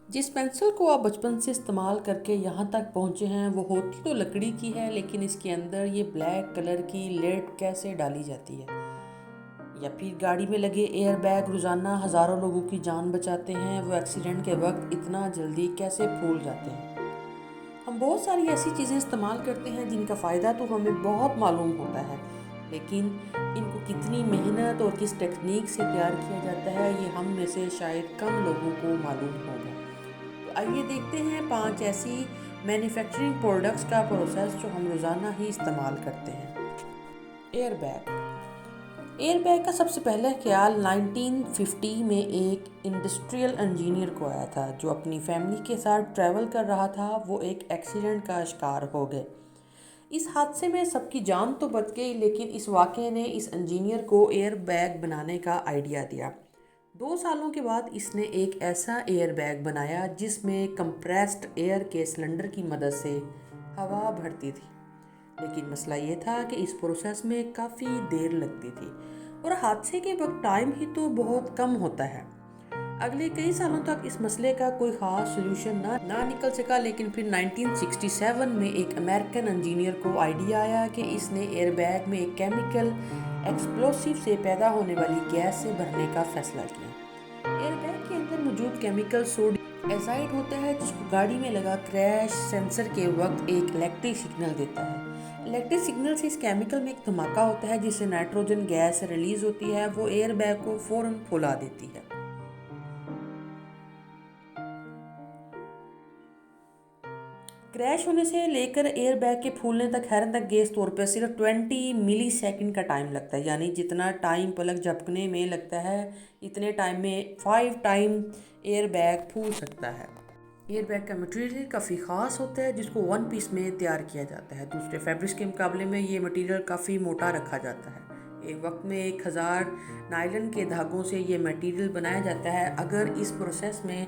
जिस पेंसिल को आप बचपन से इस्तेमाल करके यहाँ तक पहुँचे हैं वो होती तो लकड़ी की है, लेकिन इसके अंदर ये ब्लैक कलर की लेड कैसे डाली जाती है? या फिर गाड़ी में लगे एयर बैग रोज़ाना हज़ारों लोगों की जान बचाते हैं, वो एक्सीडेंट के वक्त इतना जल्दी कैसे फूल जाते हैं? हम बहुत सारी ऐसी चीज़ें इस्तेमाल करते हैं जिनका फ़ायदा तो हमें बहुत मालूम होता है, लेकिन इनको कितनी मेहनत और किस टेक्नीक से तैयार किया जाता है ये हम में से शायद कम लोगों को मालूम होगा। तो आइए देखते हैं 5 ऐसी मैन्युफैक्चरिंग प्रोडक्ट्स का प्रोसेस जो हम रोज़ाना ही इस्तेमाल करते हैं। एयरबैग। एयरबैग का सबसे पहला ख्याल 1950 में एक इंडस्ट्रियल इंजीनियर को आया था जो अपनी फैमिली के साथ ट्रैवल कर रहा था। वो एक एक्सीडेंट का शिकार हो गए। इस हादसे में सबकी जान तो बच गई, लेकिन इस वाक़ये ने इस इंजीनियर को एयर बैग बनाने का आइडिया दिया। 2 सालों के बाद इसने एक ऐसा एयर बैग बनाया जिसमें कंप्रेस्ड एयर के सिलेंडर की मदद से हवा भरती थी। लेकिन मसला ये था कि इस प्रोसेस में काफ़ी देर लगती थी और हादसे के वक्त टाइम ही तो बहुत कम होता है। अगले कई सालों तक इस मसले का कोई ख़ास सोल्यूशन ना निकल सका, लेकिन फिर 1967 में एक अमेरिकन इंजीनियर को आइडिया आया कि इसने एयरबैग में एक केमिकल एक्सप्लोसिव से पैदा होने वाली गैस से भरने का फैसला किया। एयरबैग के अंदर मौजूद केमिकल सोडियम एजाइड होता है जिसको गाड़ी में लगा क्रैश सेंसर के वक्त एक इलेक्ट्रिक सिग्नल देता है। इलेक्ट्रिक सिग्नल से इस केमिकल में एक धमाका होता है जिससे नाइट्रोजन गैस रिलीज होती है। वो एयरबैग को फौरन फुला देती है। क्रैश होने से लेकर एयरबैग के फूलने तक हैरत अंगेज तौर पर सिर्फ 20 मिली सेकेंड का टाइम लगता है, यानी जितना टाइम पलक झपकने में लगता है इतने टाइम में 5 टाइम एयरबैग फूल सकता है। एयरबैग का मटेरियल काफ़ी ख़ास होता है जिसको वन पीस में तैयार किया जाता है। दूसरे फैब्रिक्स के मुकाबले में ये मटेरियल काफ़ी मोटा रखा जाता है। एक वक्त में 1000 नायलॉन के धागों से ये मटेरियल बनाया जाता है। अगर इस प्रोसेस में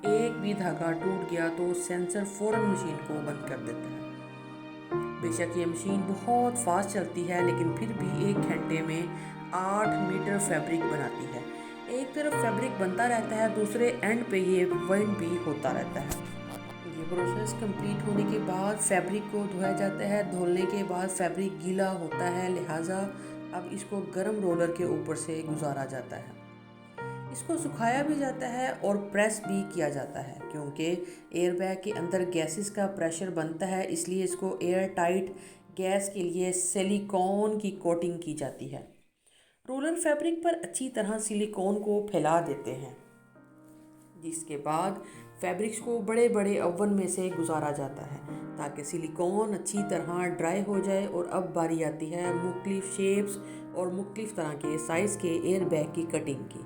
एक भी धागा टूट गया तो सेंसर फ़ौरन मशीन को बंद कर देता है। बेशक ये मशीन बहुत फास्ट चलती है, लेकिन फिर भी 1 घंटे में 8 मीटर फैब्रिक बनाती है। एक तरफ फैब्रिक बनता रहता है, दूसरे एंड पे ये वाइंड भी होता रहता है। ये प्रोसेस कंप्लीट होने के बाद फैब्रिक को धोया जाता है। धुलने के बाद फैब्रिक गीला होता है, लिहाजा अब इसको गर्म रोलर के ऊपर से गुजारा जाता है। इसको सुखाया भी जाता है और प्रेस भी किया जाता है, क्योंकि एयरबैग के अंदर गैसेस का प्रेशर बनता है, इसलिए इसको एयर टाइट गैस के लिए सिलिकॉन की कोटिंग की जाती है। रोलर फैब्रिक पर अच्छी तरह सिलिकॉन को फैला देते हैं, जिसके बाद फैब्रिक्स को बड़े बड़े ओवन में से गुजारा जाता है ताकि सिलिकॉन अच्छी तरह ड्राई हो जाए। और अब बारी आती है मुख्तलिफ शेप्स और मुख्तलिफ तरह के साइज़ के एयरबैग की कटिंग की।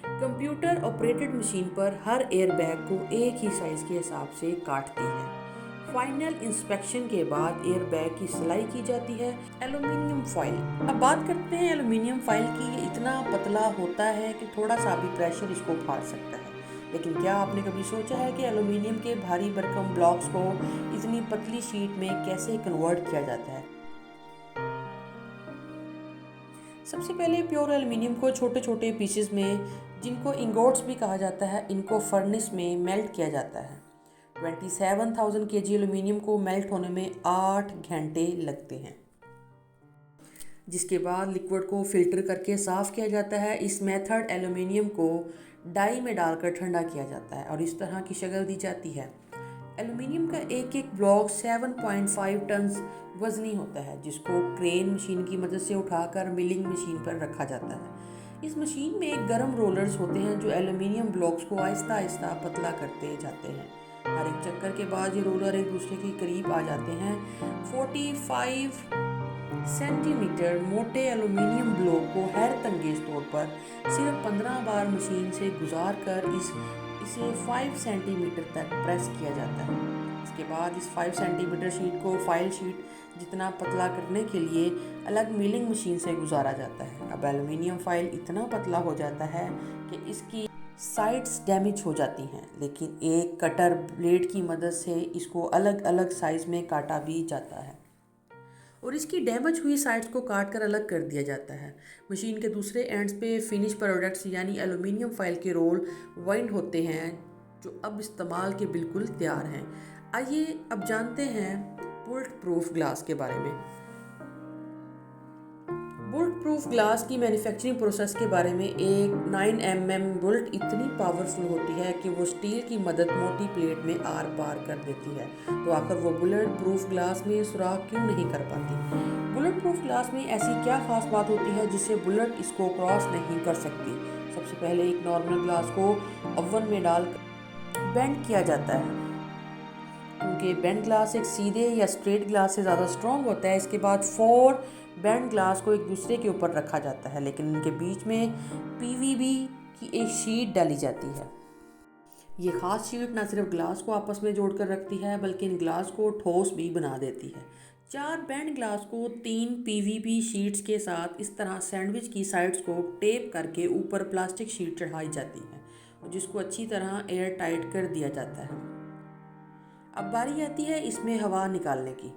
कंप्यूटर ऑपरेटेड मशीन पर हर एयरबैग को एक ही साइज़ के हिसाब से काटती है। फाइनल इंस्पेक्शन के बाद एयरबैग की सिलाई की जाती है। Aluminium foil. अब बात करते हैं एल्यूमिनियम फॉइल की। ये इतना पतला होता है कि थोड़ा सा भी प्रेशर इसको फाड़ सकता है। लेकिन क्या आपने कभी सोचा है कि एल्यूमिनियम के भारी भरकम ब्लॉक्स को इतनी पतली शीट में कैसे कन्वर्ट किया जाता है? सबसे पहले प्योर एल्यूमिनियम को छोटे छोटे पीसेस में, जिनको इंगोट्स भी कहा जाता है, इनको फर्नेस में मेल्ट किया जाता है। 27,000 kg एल्यूमिनियम को मेल्ट होने में 8 घंटे लगते हैं, जिसके बाद लिक्विड को फिल्टर करके साफ़ किया जाता है। इस मेथड एल्यूमिनियम को डाई में डालकर ठंडा किया जाता है और इस तरह की शक्ल दी जाती है। एल्यूमिनियम का एक एक ब्लॉक 7.5 टन वजनी होता है, जिसको क्रेन मशीन की मदद से उठाकर मिलिंग मशीन पर रखा जाता है। इस मशीन में एक गर्म रोलर्स होते हैं जो एल्यूमिनियम ब्लॉक्स को आहिस्ता आहिस्ता पतला करते जाते हैं। हर एक चक्कर के बाद ये रोलर एक दूसरे के करीब आ जाते हैं। 45 सेंटीमीटर मोटे एल्यूमिनियम ब्लॉक को हैरत अंगेज तौर पर सिर्फ 15 बार मशीन से गुजार कर इसे 5 सेंटीमीटर तक प्रेस किया जाता है। इसके बाद इस 5 सेंटीमीटर शीट को फाइल शीट जितना पतला करने के लिए अलग मिलिंग मशीन से गुजारा जाता है। अब एल्यूमिनियम फाइल इतना पतला हो जाता है कि इसकी साइड्स डैमेज हो जाती हैं, लेकिन एक कटर ब्लेड की मदद से इसको अलग अलग साइज़ में काटा भी जाता है और इसकी डैमेज हुई साइड्स को काट कर अलग कर दिया जाता है। मशीन के दूसरे एंड्स पे फिनिश प्रोडक्ट्स यानी एल्यूमिनियम फाइल के रोल वाइंड होते हैं, जो अब इस्तेमाल के बिल्कुल तैयार हैं। आइए अब जानते हैं बुलेट प्रूफ ग्लास के बारे में। बुलेट प्रूफ ग्लास की मैन्युफैक्चरिंग प्रोसेस के बारे में। एक 9 mm बुलेट इतनी पावरफुल होती है कि वो स्टील की मदद मोटी प्लेट में आर पार कर देती है। तो आखिर वो बुलेट प्रूफ ग्लास में सुराख क्यों नहीं कर पाती? बुलेट प्रूफ ग्लास में ऐसी क्या खास बात होती है जिससे बुलेट इसको क्रॉस नहीं कर सकती? सबसे पहले एक नॉर्मल ग्लास को ओवन में डाल बेंड किया जाता है, क्योंकि बेंड ग्लास एक सीधे या स्ट्रेट ग्लास से ज़्यादा स्ट्रॉन्ग होता है। इसके बाद 4 बेंड ग्लास को एक दूसरे के ऊपर रखा जाता है, लेकिन इनके बीच में पीवीबी की एक शीट डाली जाती है। ये खास शीट न सिर्फ ग्लास को आपस में जोड़कर रखती है, बल्कि इन ग्लास को ठोस भी बना देती है। 4 बैंड ग्लास को 3 पीवीपी शीट्स के साथ इस तरह सैंडविच की साइड्स को टेप करके ऊपर प्लास्टिक शीट चढ़ाई जाती है, और जिसको अच्छी तरह एयर टाइट कर दिया जाता है। अब बारी आती है इसमें हवा निकालने की।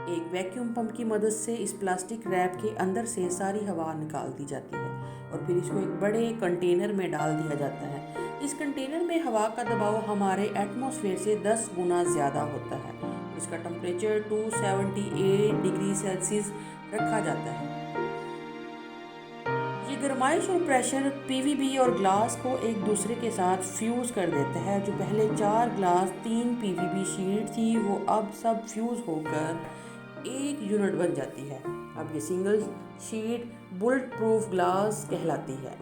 एक वैक्यूम पंप की मदद से इस प्लास्टिक रैप के अंदर से सारी हवा निकाल दी जाती है, और फिर इसको एक बड़े कंटेनर में डाल दिया जाता है। इस कंटेनर में हवा का दबाव हमारे एटमॉस्फेयर से 10 गुना ज़्यादा होता है। इसका टेम्परेचर 278 डिग्री सेल्सियस रखा जाता है। ये गर्माइश और प्रेशर पीवीबी और ग्लास को एक दूसरे के साथ फ्यूज़ कर देता है। जो पहले 4 ग्लास 3 पीवीबी शीट थी, वो अब सब फ्यूज़ होकर एक यूनिट बन जाती है। अब ये single sheet bullet proof glass कहलाती है।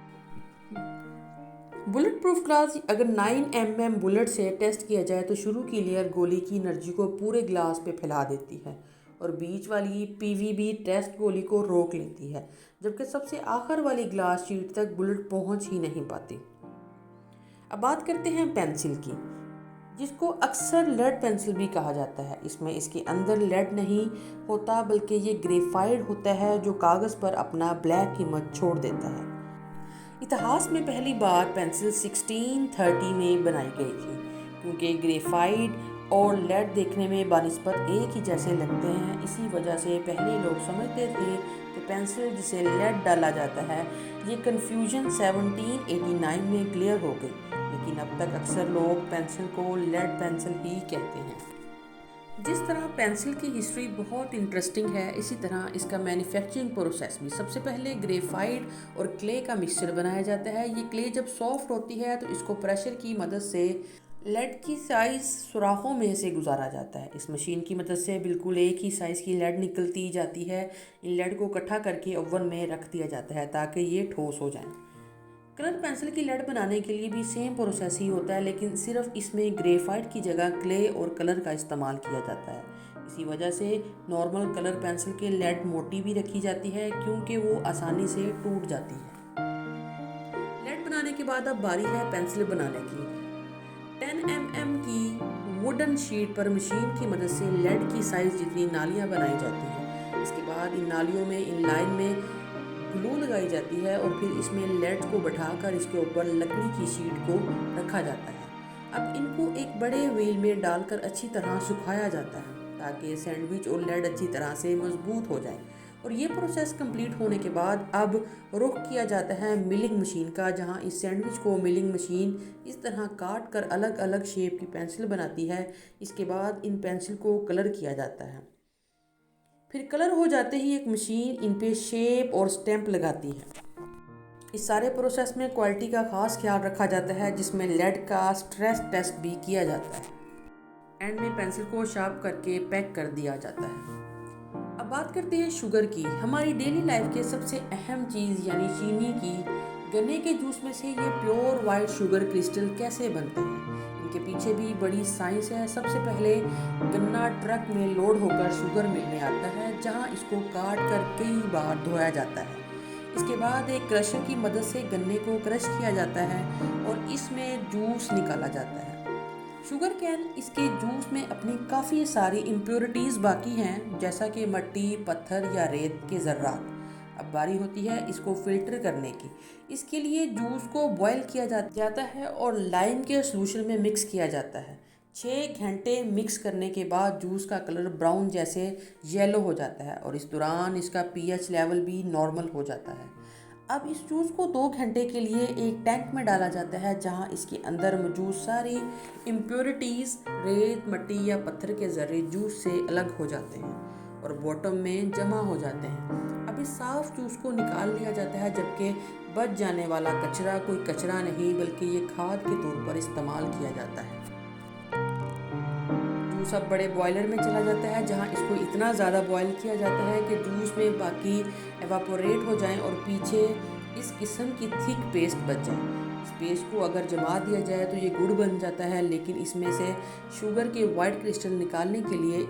बुलेट प्रूफ ग्लास अगर 9 mm बुलेट से टेस्ट किया जाए तो शुरू की लेयर गोली की एनर्जी को पूरे ग्लास पे फैला देती है, और बीच वाली पीवीबी टेस्ट गोली को रोक लेती है, जबकि सबसे आखिर वाली ग्लास शीट तक बुलेट पहुंच ही नहीं पाती। अब बात करते हैं पेंसिल की, जिसको अक्सर लेड पेंसिल भी कहा जाता है। इसमें इसके अंदर लेड नहीं होता, बल्कि ये ग्रेफाइट होता है जो कागज़ पर अपना ब्लैक इमेज छोड़ देता है। इतिहास में पहली बार पेंसिल 1630 में बनाई गई थी, क्योंकि ग्रेफाइट और लेड देखने में बानिस्बत एक ही जैसे लगते हैं। इसी वजह से पहले लोग समझते थे कि पेंसिल जिसे लेड डाला जाता है। ये कन्फ्यूजन 1789 में क्लियर हो गई, लेकिन अब तक अक्सर लोग पेंसिल को लेड पेंसिल ही कहते हैं। जिस तरह पेंसिल की हिस्ट्री बहुत इंटरेस्टिंग है, इसी तरह इसका मैन्युफैक्चरिंग प्रोसेस भी। सबसे पहले ग्रेफाइट और क्ले का मिक्सचर बनाया जाता है। ये क्ले जब सॉफ्ट होती है तो इसको प्रेशर की मदद से लेड की साइज़ सुराखों में से गुजारा जाता है। इस मशीन की मदद से बिल्कुल एक ही साइज़ की लेड निकलती जाती है। इन लेड को इकट्ठा करके ओवन में रख दिया जाता है ताकि ये ठोस हो जाएं। कलर पेंसिल की लेड बनाने के लिए भी सेम प्रोसेस ही होता है, लेकिन सिर्फ इसमें ग्रेफाइट की जगह क्ले और कलर का इस्तेमाल किया जाता है। इसी वजह से नॉर्मल कलर पेंसिल की लेड मोटी भी रखी जाती है, क्योंकि वो आसानी से टूट जाती है। लेड बनाने के बाद अब बारी है पेंसिल बनाने की। 10 mm की वुडन शीट पर मशीन की मदद से लेड की साइज़ जितनी नालियाँ बनाई जाती हैं। इसके बाद इन नालियों में इन लाइन में ग्लू लगाई जाती है, और फिर इसमें लेड को बैठाकर इसके ऊपर लकड़ी की शीट को रखा जाता है। अब इनको एक बड़े व्हील में डालकर अच्छी तरह सुखाया जाता है, ताकि सैंडविच और लेड अच्छी तरह से मजबूत हो जाए। और ये प्रोसेस कंप्लीट होने के बाद अब रुख किया जाता है मिलिंग मशीन का, जहाँ इस सैंडविच को मिलिंग मशीन इस तरह काट कर अलग अलग शेप की पेंसिल बनाती है। इसके बाद इन पेंसिल को कलर किया जाता है। फिर कलर हो जाते ही एक मशीन इन पे शेप और स्टैंप लगाती है। इस सारे प्रोसेस में क्वालिटी का खास ख्याल रखा जाता है, जिसमें लेड का स्ट्रेस टेस्ट भी किया जाता है। एंड में पेंसिल को शार्प करके पैक कर दिया जाता है। अब बात करते हैं शुगर की। हमारी डेली लाइफ के सबसे अहम चीज़ यानी चीनी की गन्ने के जूस में से ये प्योर वाइट शुगर क्रिस्टल कैसे बनते हैं, इनके पीछे भी बड़ी साइंस है। सबसे पहले गन्ना ट्रक में लोड होकर शुगर मिल में आता है, जहां इसको काट कर कई बार धोया जाता है। इसके बाद एक क्रशर की मदद से गन्ने को क्रश किया जाता है और इसमें जूस निकाला जाता है। शुगर कैन इसके जूस में अपनी काफ़ी सारी इम्प्योरिटीज़ बाकी हैं, जैसा कि मिट्टी, पत्थर या रेत के ज़र्रात। अब बारी होती है इसको फिल्टर करने की। इसके लिए जूस को बॉयल किया जाता है और लाइम के सॉल्यूशन में मिक्स किया जाता है। 6 घंटे मिक्स करने के बाद जूस का कलर ब्राउन जैसे येलो हो जाता है, और इस दौरान इसका पीएच लेवल भी नॉर्मल हो जाता है। अब इस जूस को 2 घंटे के लिए एक टैंक में डाला जाता है, जहां इसके अंदर मौजूद सारी इम्प्योरिटीज़ रेत, मिट्टी या पत्थर के ज़रिए जूस से अलग हो जाते हैं और बॉटम में जमा हो जाते हैं। अब इस साफ जूस को निकाल लिया जाता है, जबकि बच जाने वाला कचरा कोई कचरा नहीं बल्कि ये खाद के तौर पर इस्तेमाल किया जाता है। जूस अब बड़े बॉयलर में चला जाता है, जहां इसको इतना ज़्यादा बॉयल किया जाता है कि जूस में बाकी एवापोरेट हो जाएं और पीछे इस किस्म की थिक पेस्ट बच जाए। इस पेस्ट को अगर जमा दिया जाए तो ये गुड़ बन जाता है, लेकिन इसमें से शुगर के वाइट क्रिस्टल निकालने के लिए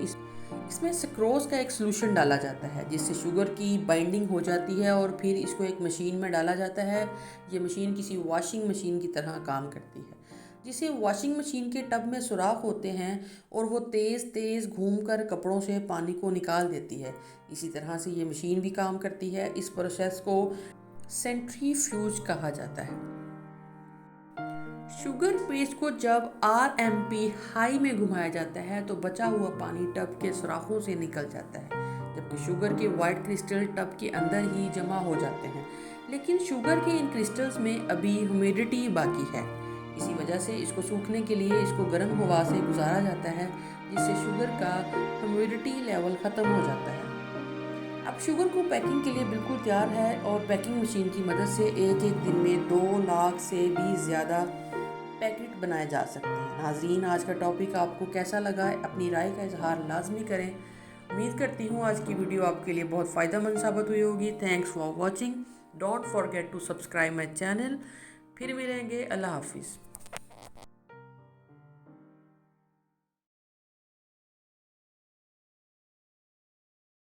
इसमें सक्रोज का एक सोल्यूशन डाला जाता है, जिससे शुगर की बाइंडिंग हो जाती है और फिर इसको एक मशीन में डाला जाता है। ये मशीन किसी वॉशिंग मशीन की तरह काम करती है, जिसे वॉशिंग मशीन के टब में सुराख होते हैं और वो तेज़ तेज़ घूमकर कपड़ों से पानी को निकाल देती है। इसी तरह से ये मशीन भी काम करती है। इस प्रोसेस को सेंट्रीफ्यूज कहा जाता है। शुगर पेस्ट को जब RMP हाई में घुमाया जाता है तो बचा हुआ पानी टब के सुराखों से निकल जाता है, जबकि शुगर के वाइट क्रिस्टल टब के अंदर ही जमा हो जाते हैं। लेकिन शुगर के इन क्रिस्टल्स में अभी ह्यूमिडिटी बाकी है। इसी वजह से इसको सूखने के लिए इसको गर्म हवा से गुजारा जाता है, जिससे शुगर का ह्यूमिडिटी लेवल ख़त्म हो जाता है। अब शुगर को पैकिंग के लिए बिल्कुल तैयार है और पैकिंग मशीन की मदद से एक एक दिन में 2 लाख से भी ज़्यादा पैकेट बनाए जा सकते हैं। नाजरीन, आज का टॉपिक आपको कैसा लगा है, अपनी राय का इजहार लाजमी करें। उम्मीद करती हूँ आज की वीडियो आपके लिए बहुत फ़ायदेमंद साबित हुई होगी। Thanks for watching. Don't forget to subscribe my channel. फिर मिलेंगे। अल्लाह हाफिज़।